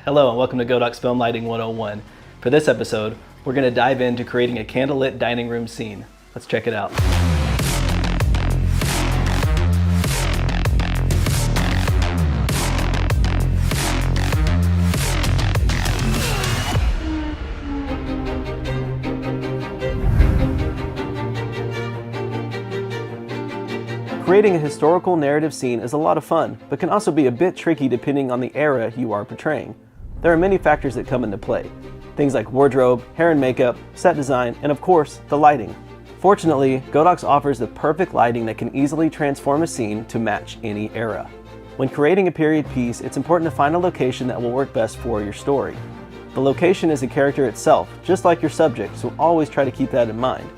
Hello and welcome to Godox Film Lighting 101. For this episode, we're going to dive into creating a candlelit dining room scene. Let's check it out. Creating a historical narrative scene is a lot of fun, but can also be a bit tricky depending on the era you are portraying. There are many factors that come into play. Things like wardrobe, hair and makeup, set design, and of course, the lighting. Fortunately, Godox offers the perfect lighting that can easily transform a scene to match any era. When creating a period piece, it's important to find a location that will work best for your story. The location is a character itself, just like your subject, so always try to keep that in mind.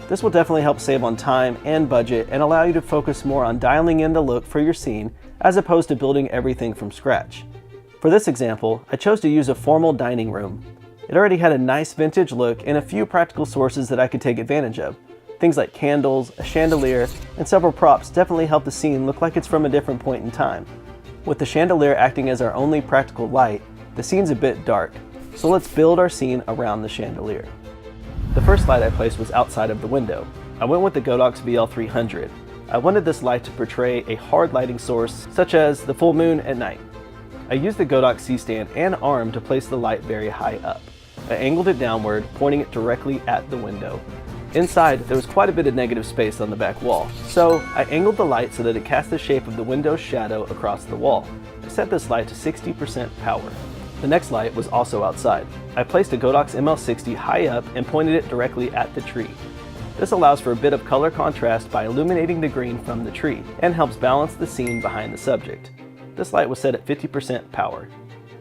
This will definitely help save on time and budget and allow you to focus more on dialing in the look for your scene as opposed to building everything from scratch. For this example, I chose to use a formal dining room. It already had a nice vintage look and a few practical sources that I could take advantage of. Things like candles, a chandelier, and several props definitely help the scene look like it's from a different point in time. With the chandelier acting as our only practical light, the scene's a bit dark, so let's build our scene around the chandelier. The first light I placed was outside of the window. I went with the Godox VL300. I wanted this light to portray a hard lighting source, such as the full moon at night. I used the Godox C-stand and arm to place the light very high up. I angled it downward, pointing it directly at the window. Inside, there was quite a bit of negative space on the back wall, so I angled the light so that it cast the shape of the window's shadow across the wall. I set this light to 60% power. The next light was also outside. I placed a Godox ML60 high up and pointed it directly at the tree. This allows for a bit of color contrast by illuminating the green from the tree and helps balance the scene behind the subject. This light was set at 50% power.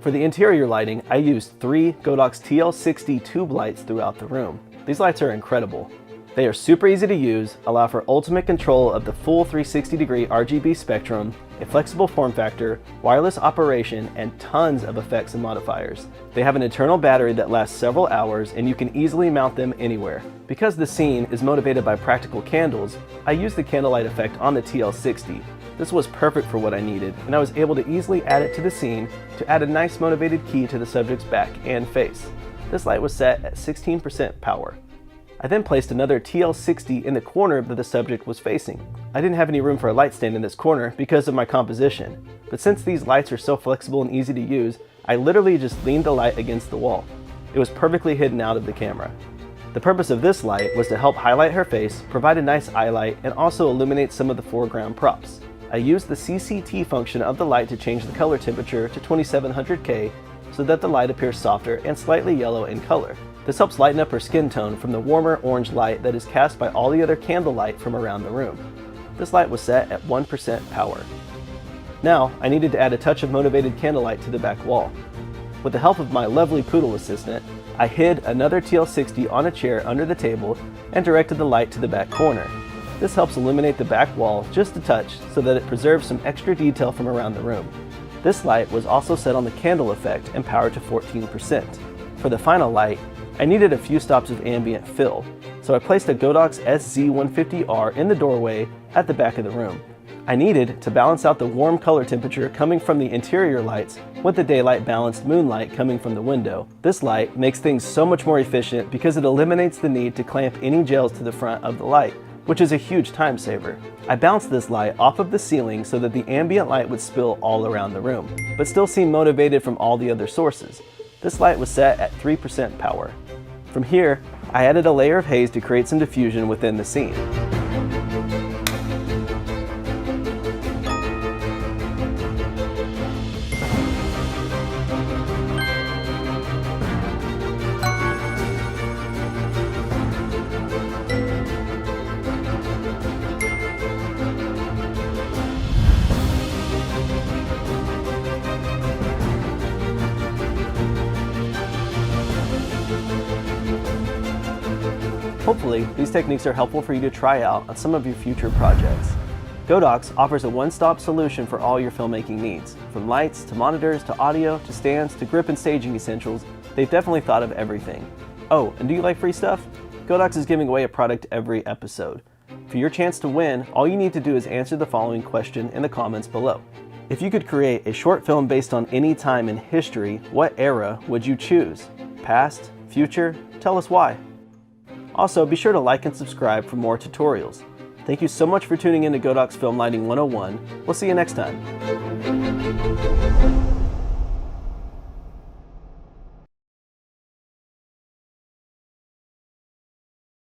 For the interior lighting, I used 3 Godox TL60 tube lights throughout the room. These lights are incredible. They are super easy to use, allow for ultimate control of the full 360-degree RGB spectrum, a flexible form factor, wireless operation, and tons of effects and modifiers. They have an internal battery that lasts several hours and you can easily mount them anywhere. Because the scene is motivated by practical candles, I used the candlelight effect on the TL60. This was perfect for what I needed, and I was able to easily add it to the scene to add a nice motivated key to the subject's back and face. This light was set at 16% power. I then placed another TL60 in the corner that the subject was facing. I didn't have any room for a light stand in this corner because of my composition, but since these lights are so flexible and easy to use, I literally just leaned the light against the wall. It was perfectly hidden out of the camera. The purpose of this light was to help highlight her face, provide a nice eye light, and also illuminate some of the foreground props. I used the CCT function of the light to change the color temperature to 2700K so that the light appears softer and slightly yellow in color. This helps lighten up her skin tone from the warmer orange light that is cast by all the other candle light from around the room. This light was set at 1% power. Now, I needed to add a touch of motivated candlelight to the back wall. With the help of my lovely poodle assistant, I hid another TL60 on a chair under the table and directed the light to the back corner. This helps illuminate the back wall just a touch so that it preserves some extra detail from around the room. This light was also set on the candle effect and powered to 14%. For the final light, I needed a few stops of ambient fill, so I placed a Godox SZ150R in the doorway at the back of the room. I needed to balance out the warm color temperature coming from the interior lights with the daylight balanced moonlight coming from the window. This light makes things so much more efficient because it eliminates the need to clamp any gels to the front of the light, which is a huge time saver. I bounced this light off of the ceiling so that the ambient light would spill all around the room, but still seem motivated from all the other sources. This light was set at 3% power. From here, I added a layer of haze to create some diffusion within the scene. Hopefully, these techniques are helpful for you to try out on some of your future projects. Godox offers a one-stop solution for all your filmmaking needs. From lights, to monitors, to audio, to stands, to grip and staging essentials, they've definitely thought of everything. Oh, and do you like free stuff? Godox is giving away a product every episode. For your chance to win, all you need to do is answer the following question in the comments below. If you could create a short film based on any time in history, what era would you choose? Past? Future? Tell us why. Also, be sure to like and subscribe for more tutorials. Thank you so much for tuning in to Godox Film Lighting 101. We'll see you next time.